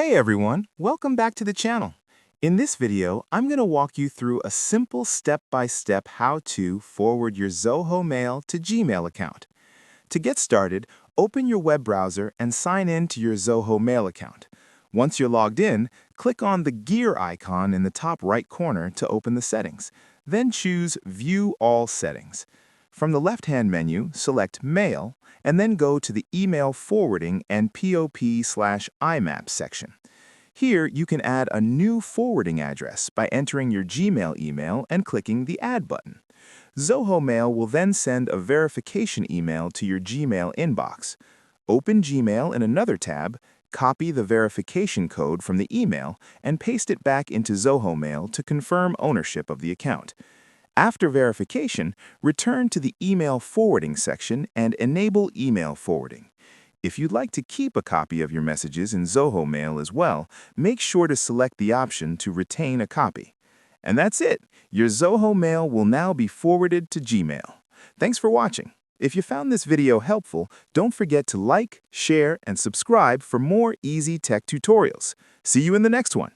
Hey everyone, welcome back to the channel. In this video, I'm going to walk you through a simple step-by-step how-to forward your Zoho Mail to Gmail account. To get started, open your web browser and sign in to your Zoho Mail account. Once you're logged in, click on the gear icon in the top right corner to open the settings. Then choose View All Settings. From the left-hand menu, select Mail, and then go to the Email Forwarding and POP/IMAP section. Here, you can add a new forwarding address by entering your Gmail email and clicking the Add button. Zoho Mail will then send a verification email to your Gmail inbox. Open Gmail in another tab, copy the verification code from the email, and paste it back into Zoho Mail to confirm ownership of the account. After verification, return to the Email Forwarding section and enable email forwarding. If you'd like to keep a copy of your messages in Zoho Mail as well, make sure to select the option to retain a copy. And that's it. Your Zoho Mail will now be forwarded to Gmail. Thanks for watching. If you found this video helpful, don't forget to like, share, and subscribe for more easy tech tutorials. See you in the next one.